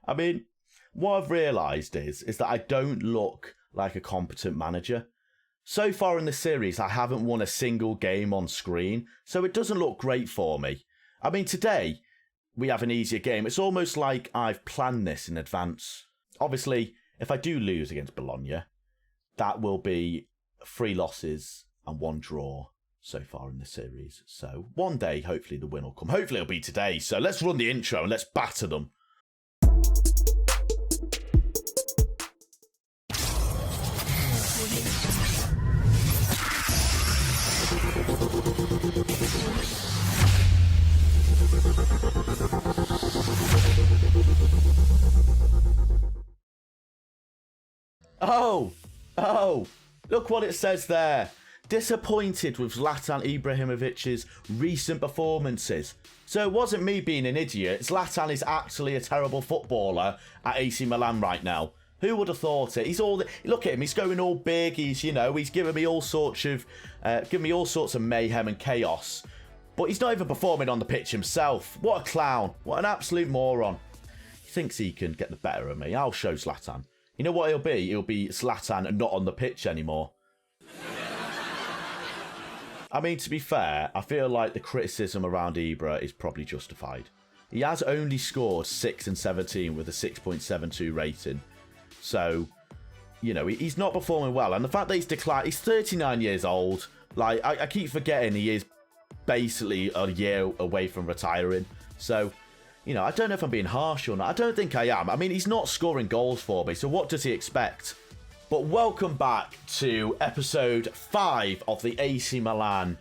I mean, what I've realised is that I don't look like a competent manager. So far in the series, I haven't won a single game on screen, so it doesn't look great for me. I mean, today, we have an easier game. It's almost like I've planned this in advance. Obviously, if I do lose against Bologna, that will be 3 losses and 1 draw so far in the series. So one day, hopefully the win will come. Hopefully it'll be today. So let's run the intro and let's batter them. Oh, look what it says there. Disappointed with Zlatan Ibrahimovic's recent performances. So it wasn't me being an idiot. Zlatan is actually a terrible footballer at AC Milan right now. Who would have thought it? Look at him. He's going all big. He's giving me all sorts of mayhem and chaos. But he's not even performing on the pitch himself. What a clown. What an absolute moron. He thinks he can get the better of me. I'll show Zlatan. You know what he'll be? He'll be Zlatan not on the pitch anymore. I mean, to be fair, I feel like the criticism around Ibra is probably justified. He has only scored 6 and 17 with a 6.72 rating. So, you know, he's not performing well. And the fact that he's declined, he's 39 years old. Like, I keep forgetting he is basically a year away from retiring. So, you know, I don't know if I'm being harsh or not. I don't think I am. I mean, he's not scoring goals for me, so what does he expect? But welcome back to episode 5 of the AC Milan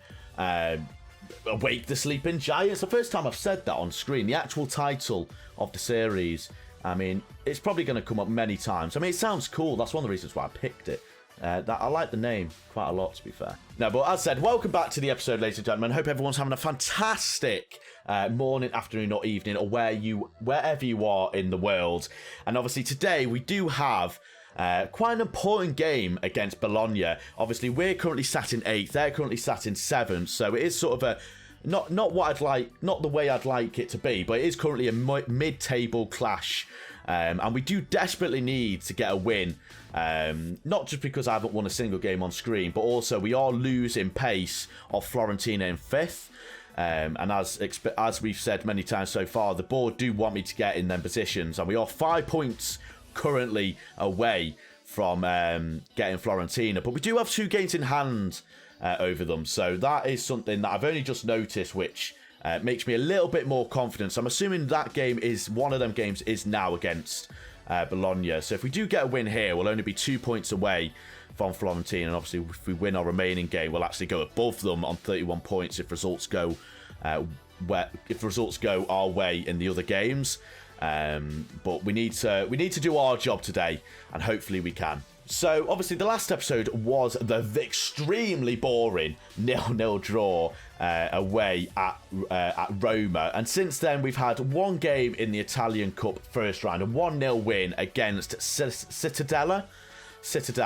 Awake the Sleeping Giants. The first time I've said that on screen. The actual title of the series. I mean, it's probably going to come up many times. I mean, it sounds cool. That's one of the reasons why I picked it. I like the name quite a lot, to be fair. No, but as said, welcome back to the episode, ladies and gentlemen. Hope everyone's having a fantastic morning, afternoon, or evening, or wherever you are in the world. And obviously today we do have quite an important game against Bologna. Obviously, we're currently sat in 8th. They're currently sat in 7th. So it is sort of a not what I'd like, not the way I'd like it to be, but it is currently a mid-table clash. And we do desperately need to get a win. Not just because I haven't won a single game on screen, but also we are losing pace of Fiorentina in 5th. And as we've said many times so far, the board do want me to get in them positions, and we are 5 points currently away from getting Fiorentina, but we do have 2 games in hand over them, so that is something that I've only just noticed, which makes me a little bit more confident. So I'm assuming that game is one of them games is now against Bologna. So if we do get a win here, we'll only be 2 points away from Fiorentina, and obviously if we win our remaining game, we'll actually go above them on 31 points if results go our way in the other games. But we need to do our job today, and hopefully we can. So obviously the last episode was the extremely boring 0-0 draw away at Roma, and since then we've had 1 game in the Italian Cup first round, a 1-0 win against Cittadella.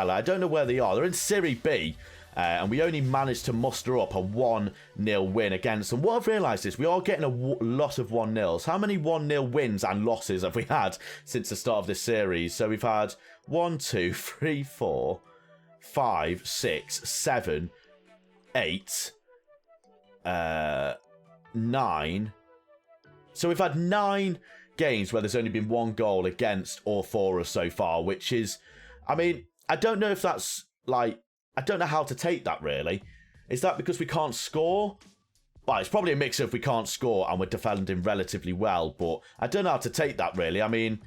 I don't know where they are. They're in Serie B. And we only managed to muster up a 1-0 win against them. What I've realised is we are getting a lot of 1-0s. How many 1-0 wins and losses have we had since the start of this series? So we've had 1, 2, 3, 4, 5, 6, 7, 8, 9. So we've had 9 games where there's only been 1 goal against or for us so far, which is, I mean, I don't know if that's like, I don't know how to take that, really. Is that because we can't score? Well, it's probably a mix of we can't score and we're defending relatively well, but I don't know how to take that, really. I mean,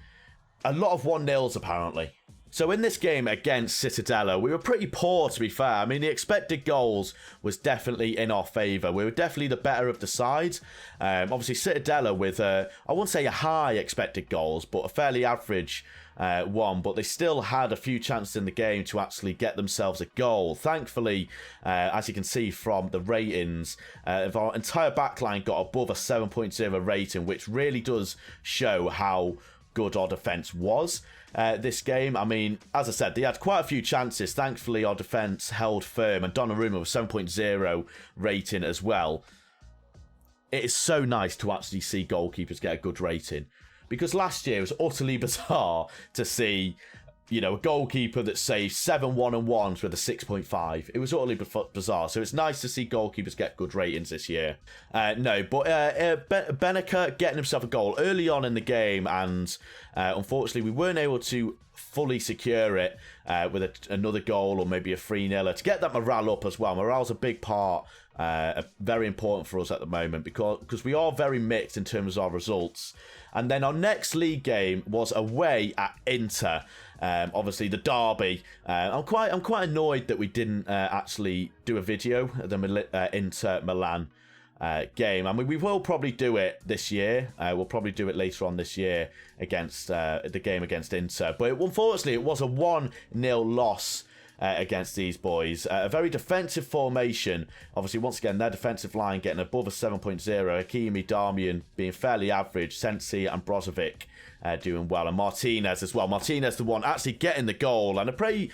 a lot of 1-0s, apparently. So in this game against Cittadella, we were pretty poor, to be fair. I mean, the expected goals was definitely in our favour. We were definitely the better of the sides. Obviously, Cittadella with, I won't say a high expected goals, but a fairly average one. But they still had a few chances in the game to actually get themselves a goal. Thankfully, as you can see from the ratings, our entire backline got above a 7.0 rating, which really does show how good our defence was this game. I mean, as I said, they had quite a few chances. Thankfully, our defence held firm, and Donnarumma was 7.0 rating as well. It is so nice to actually see goalkeepers get a good rating. because last year it was utterly bizarre to see, you know, a goalkeeper that saved 7 1-on-1s with a 6.5. It was utterly bizarre. So it's nice to see goalkeepers get good ratings this year. Beneka getting himself a goal early on in the game, and unfortunately we weren't able to fully secure it with another goal or maybe a 3-0 to get that morale up as well. Morale's a big part, very important for us at the moment, because we are very mixed in terms of our results. And then our next league game was away at Inter. Obviously the derby. I'm quite annoyed that we didn't actually do a video of the Inter Milan game. I mean, we will probably do it this year. We'll probably do it later on this year against the game against Inter. But unfortunately, it was a 1-0 loss against these boys. A very defensive formation. Obviously, once again, their defensive line getting above a 7.0. Hakimi, Darmian being fairly average. Sensi and Brozovic doing well. And Martinez as well. Martinez, the one actually getting the goal. And a pretty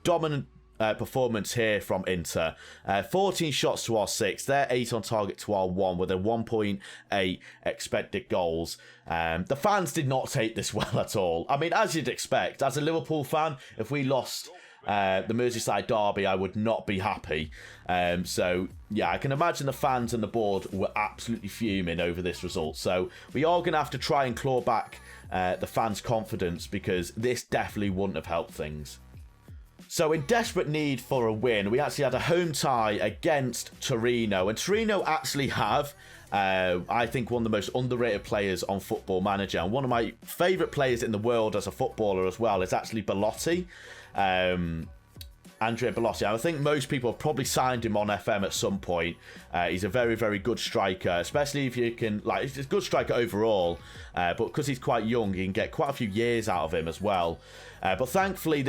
dominant performance here from Inter. 14 shots to our 6. They're 8 on target to our 1 with a 1.8 expected goals. The fans did not take this well at all. I mean, as you'd expect, as a Liverpool fan, if we lost the Merseyside derby, I would not be happy. So yeah, I can imagine the fans and the board were absolutely fuming over this result. So we are going to have to try and claw back the fans' confidence, because this definitely wouldn't have helped things. So in desperate need for a win, we actually had a home tie against Torino. And Torino actually have, I think, one of the most underrated players on Football Manager. And one of my favourite players in the world as a footballer as well is actually Belotti. Andrea Belotti. I think most people have probably signed him on FM at some point. He's a very, very good striker, especially if you can, like, he's a good striker overall, but because he's quite young, you can get quite a few years out of him as well. But thankfully,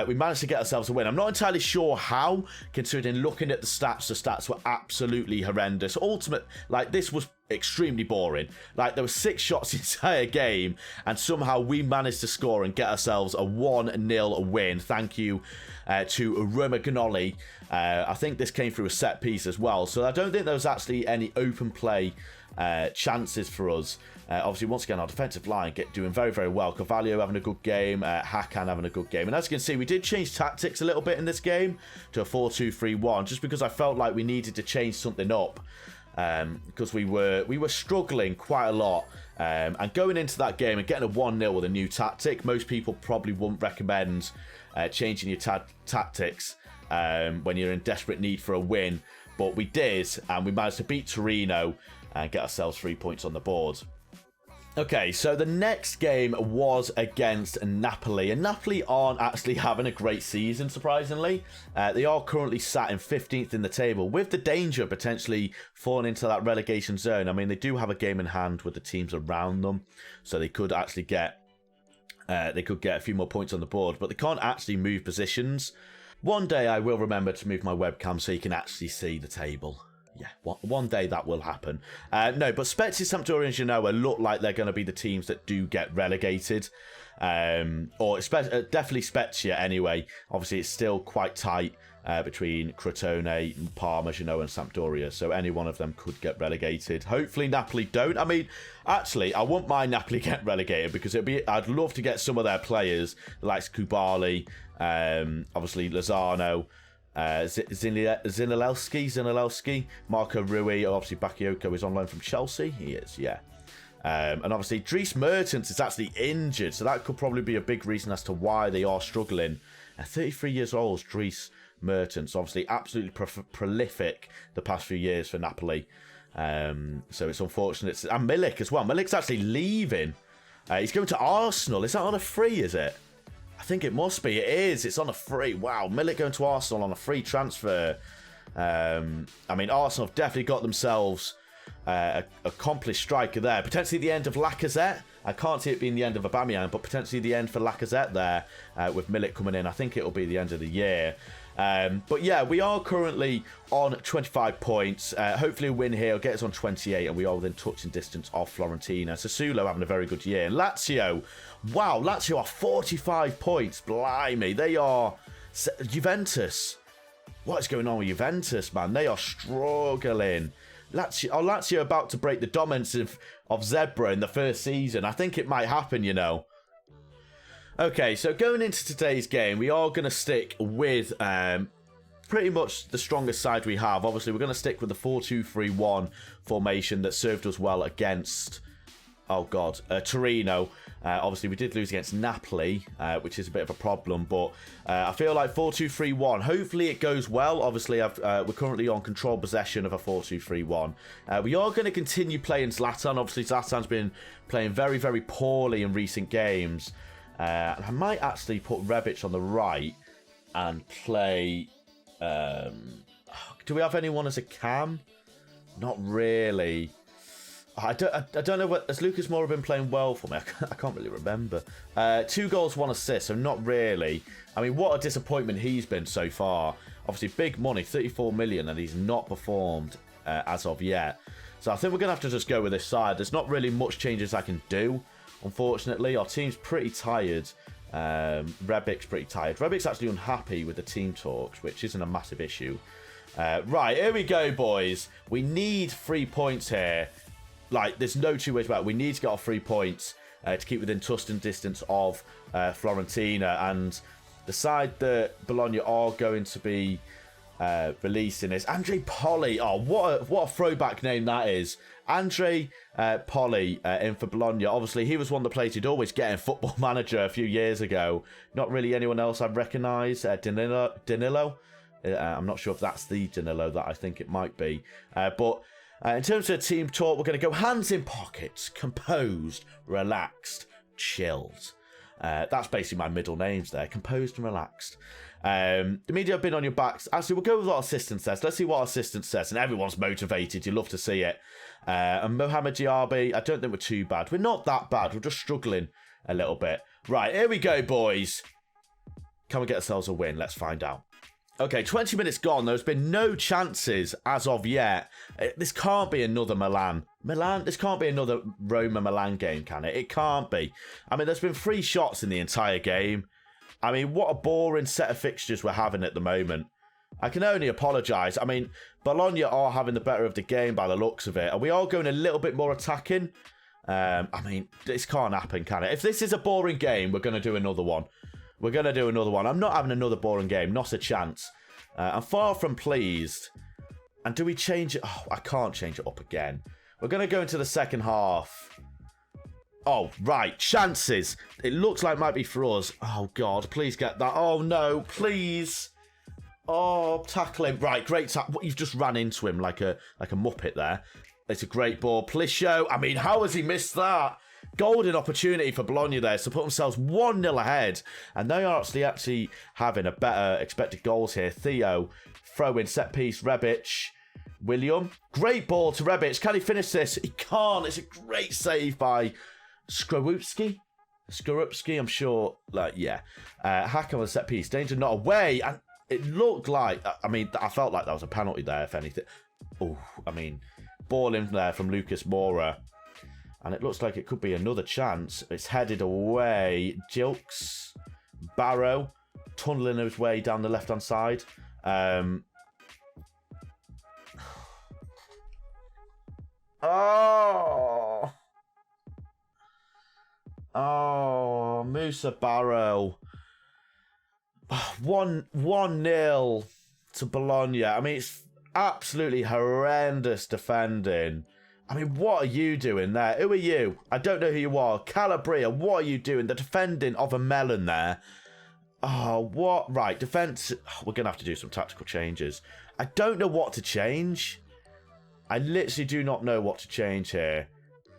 we managed to get ourselves a win. I'm not entirely sure how, considering looking at the stats were absolutely horrendous. This was extremely boring. Like, there were 6 shots the entire game, and somehow we managed to score and get ourselves a 1-0 win. Thank you to Romagnoli. I think this came through a set piece as well, so I don't think there was actually any open play chances for us. Obviously, once again, our defensive line doing very, very well. Carvalho having a good game, Hakan having a good game. And as you can see, we did change tactics a little bit in this game to a 4-2-3-1, just because I felt like we needed to change something up, because we were struggling quite a lot. And going into that game and getting a 1-0 with a new tactic, most people probably wouldn't recommend changing your tactics when you're in desperate need for a win. But we did, and we managed to beat Torino and get ourselves 3 points on the board. Okay, so the next game was against Napoli, and Napoli aren't actually having a great season, surprisingly. They are currently sat in 15th in the table, with the danger of potentially falling into that relegation zone. I mean, they do have a game in hand with the teams around them, so they could actually get a few more points on the board, but they can't actually move positions. One day I will remember to move my webcam so you can actually see the table. Yeah, one day that will happen. No, but Spezia, Sampdoria and Genoa look like they're going to be the teams that do get relegated. Definitely Spezia anyway. Obviously, it's still quite tight between Crotone, Parma, Genoa and Sampdoria. So any one of them could get relegated. Hopefully Napoli don't. I mean, actually, I wouldn't mind Napoli get relegated, because I'd love to get some of their players, like Kubali, obviously Lozano, Zinalewski, Marco Rui, obviously Bakayoko is on loan from Chelsea. He is, yeah. And obviously Dries Mertens is actually injured, so that could probably be a big reason as to why they are struggling. 33 years old, Dries Mertens, obviously absolutely prolific the past few years for Napoli. So it's unfortunate. And Milik as well. Milik's actually leaving. He's going to Arsenal. Is that on a free, is it? I think it must be. It is. It's on a free. Wow. Milik going to Arsenal on a free transfer. I mean, Arsenal have definitely got themselves an accomplished striker there. Potentially the end of Lacazette. I can't see it being the end of Aubameyang, but potentially the end for Lacazette there with Milik coming in. I think it'll be the end of the year. But yeah, we are currently on 25 points. Hopefully a win here will get us on 28, and we are within touching distance of Fiorentina. Sassuolo having a very good year. Lazio, wow, Lazio are 45 points. Blimey, they are... Juventus, what is going on with Juventus, man? They are struggling. Lazio about to break the dominance of Zebra in the first season. I think it might happen, you know. Okay, so going into today's game, we are going to stick with pretty much the strongest side we have. Obviously, we're going to stick with the 4-2-3-1 formation that served us well against, Torino. Obviously, we did lose against Napoli, which is a bit of a problem, but I feel like 4-2-3-1, hopefully it goes well. Obviously, we're currently on control possession of a 4-2-3-1. We are going to continue playing Zlatan. Obviously, Zlatan's been playing very, very poorly in recent games. I might actually put Rebic on the right and play... do we have anyone as a cam? Not really. I don't know what... Has Lucas Moura been playing well for me? I can't really remember. 2 goals, 1 assist, so not really. I mean, what a disappointment he's been so far. Obviously, big money, 34 million, and he's not performed as of yet. So I think we're going to have to just go with this side. There's not really much changes I can do, unfortunately. Our team's pretty tired. Rebic's pretty tired. Rebic's actually unhappy with the team talks, which isn't a massive issue. Right, here we go, boys. We need 3 points here. Like, there's no two ways about it. We need to get our 3 points to keep within tusking distance of Fiorentina. And the side that Bologna are going to be releasing is Andre Poli. Oh, what a throwback name that is. Andre Poli in for Bologna. Obviously, he was one of the players who'd always get in Football Manager a few years ago. Not really anyone else I'd recognise. Danilo. I'm not sure if that's the Danilo that I think it might be. But in terms of team talk, we're going to go hands in pockets, composed, relaxed, chilled. That's basically my middle names there, composed and relaxed. The media have been on your backs. Actually, we'll go with what our assistant says. Let's see what our assistant says. And everyone's motivated. You love to see it. And Mohamed Diaby, I don't think we're too bad. We're not that bad. We're just struggling a little bit. Right, here we go, boys. Can we get ourselves a win? Let's find out. Okay, 20 minutes gone. There's been no chances as of yet. This can't be another Milan. This can't be another Roma-Milan game, can it? It can't be. I mean, there's been 3 shots in the entire game. I mean, what a boring set of fixtures we're having at the moment. I can only apologise. I mean, Bologna are having the better of the game by the looks of it. Are we all going a little bit more attacking? I mean, this can't happen, can it? If this is a boring game, we're going to do another one. We're going to do another one. I'm not having another boring game. Not a chance. I'm far from pleased. And do we change it? Oh, I can't change it up again. We're going to go into the second half. Oh, right. Chances. It looks like it might be for us. Oh, God. Please get that. Oh, no. Please. Oh, tackle him. Right. Great tackle. You've just ran into him like a Muppet there. It's a great ball. Plisho. I mean, how has he missed that? Golden opportunity for Bologna there to put themselves 1-0 ahead. And they are actually having a better expected goals here. Theo, throw in, set piece, Rebic, William. Great ball to Rebic. Can he finish this? He can't. It's a great save by Skorupski, I'm sure. Hack on the set piece. Danger not away. And it looked like, I mean, I felt like that was a penalty there, if anything. Oh, I mean, ball in there from Lucas Moura. And it looks like it could be another chance. It's headed away. Jilks. Barrow. Tunneling his way down the left-hand side. Oh, Musa Barrow. 1-0 to Bologna. I mean, it's absolutely horrendous defending. I mean, what are you doing there? Who are you? I don't know who you are. Calabria, what are you doing? The defending of a melon there. Oh, what? Right, defence. We're going to have to do some tactical changes. I don't know what to change. I literally do not know what to change here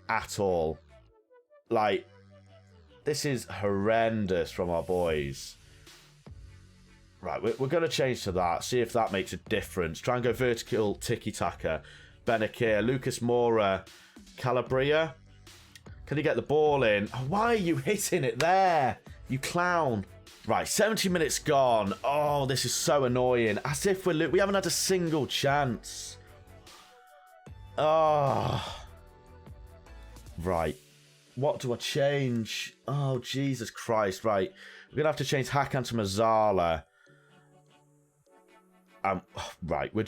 at all. Like, this is horrendous from our boys. Right, we're going to change to that. See if that makes a difference. Try and go vertical tiki-taka. Benakir, Lucas Moura, Calabria. Can he get the ball in? Oh, why are you hitting it there? You clown. Right, 70 minutes gone. Oh, this is so annoying. As if we haven't had a single chance. Oh. Right. What do I change? Oh, Jesus Christ. Right. We're going to have to change Hakan to Mazzala. right. We're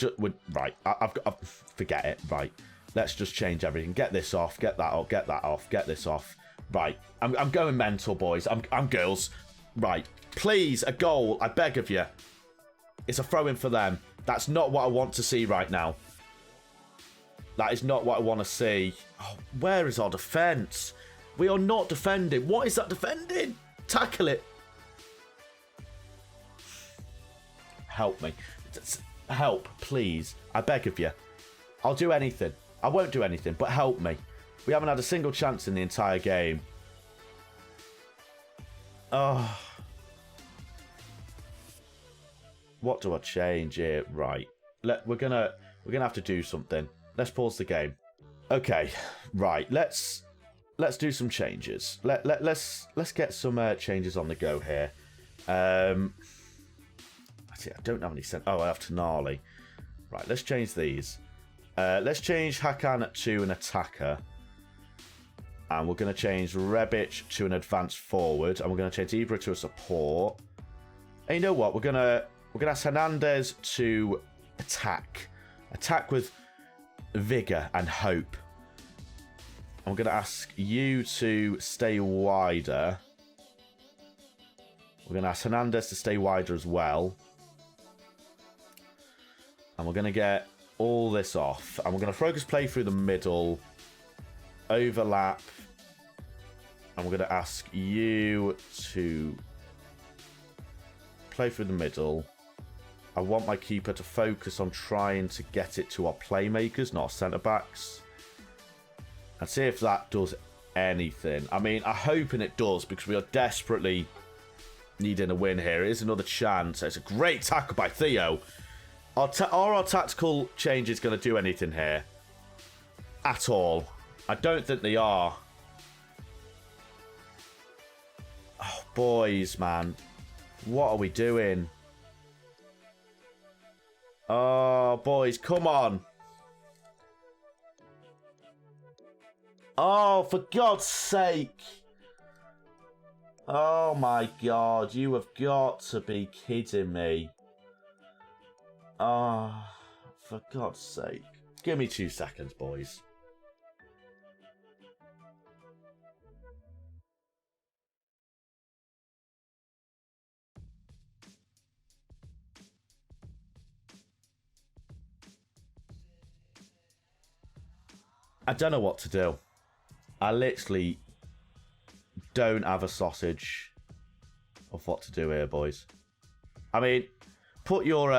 right. I've forget it. Right. Let's just change everything. Get this off. Get that off. Get that off. Get this off. Right. I'm going mental, boys. I'm girls. Right. Please, a goal. I beg of you. It's a throw-in for them. That's not what I want to see right now. That is not what I want to see. Oh, where is our defence? We are not defending. What is that defending? Tackle it. Help me. Help, please. I beg of you. I'll do anything. I won't do anything, but help me. We haven't had a single chance in the entire game. Oh. What do I change here? Right. We're gonna have to do something. Let's pause the game. Okay. Right. Let's do some changes. Let's get some changes on the go here. I don't have any sense. Oh, I have Tonali. Right. Let's change these. Let's change Hakan to an attacker. And we're going to change Rebic to an advanced forward. And we're going to change Ibra to a support. And you know what? We're going to ask Hernandez to attack. Attack with vigour and hope. I'm going to ask you to stay wider. We're going to ask Hernandez to stay wider as well. And we're going to get all this off. And we're going to focus play through the middle. Overlap. And we're going to ask you to play through the middle. I want my keeper to focus on trying to get it to our playmakers, not our centre-backs. And see if that does anything. I mean, I'm hoping it does because we are desperately needing a win here. It is another chance. It's a great tackle by Theo. Are our tactical changes going to do anything here? At all. I don't think they are. Oh, boys, man. What are we doing? Oh, boys, come on. Oh, for God's sake. Oh, my God. You have got to be kidding me. Oh, for God's sake. Give me 2 seconds, boys. I don't know what to do. I literally don't have a sausage of what to do here, boys. I mean, put your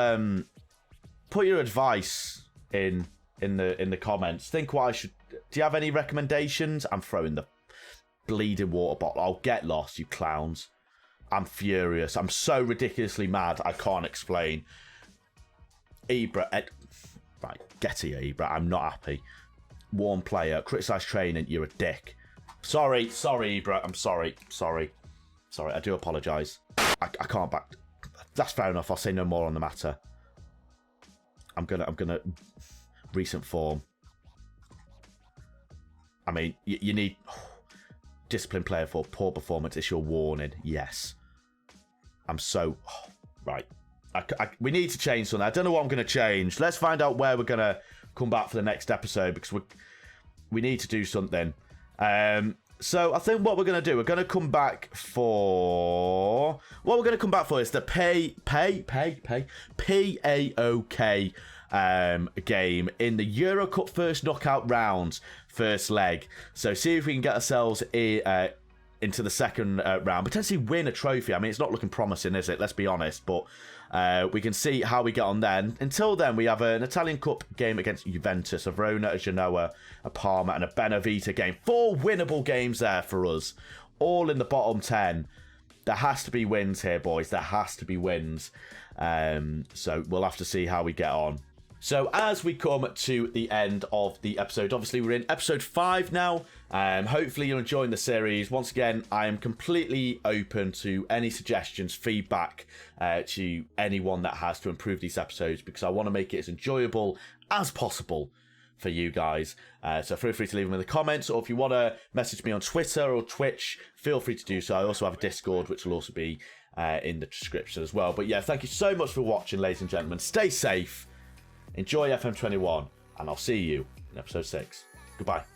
advice in the comments. Think what I should. Do you have any recommendations? I'm throwing the bleeding water bottle. I'll get lost, you clowns. I'm furious. I'm so ridiculously mad. I can't explain. Ibra, right, get here, Ibra. I'm not happy. Warm player, criticise training. You're a dick. Sorry, Ibra. I'm sorry. I do apologise. I can't back. That's fair enough. I'll say no more on the matter. I'm gonna recent form. I mean, you need disciplined player for poor performance. It's your warning. Yes. I'm so right. We need to change something. I don't know what I'm going to change. Let's find out where we're going to come back for the next episode because we need to do something. So I think what we're going to do, we're going to come back for... What we're going to come back for is the PAOK game in the Euro Cup first knockout round, first leg. So see if we can get ourselves into the second round, potentially win a trophy. I mean, it's not looking promising, is it? Let's be honest. But we can see how we get on then. Until then, we have an Italian Cup game against Juventus, a Verona, a Genoa, a Parma, and a Benevento game. 4 winnable games there for us, all in the bottom 10. There has to be wins here, boys. There has to be wins. So we'll have to see how we get on. So as we come to the end of the episode, obviously we're in episode 5 now. Hopefully you're enjoying the series. Once again, I am completely open to any suggestions, feedback to anyone that has to improve these episodes because I want to make it as enjoyable as possible for you guys. So feel free to leave them in the comments, or if you want to message me on Twitter or Twitch, feel free to do so. I also have a Discord, which will also be in the description as well. But yeah, thank you so much for watching, ladies and gentlemen. Stay safe, enjoy FM21, and I'll see you in episode 6. Goodbye.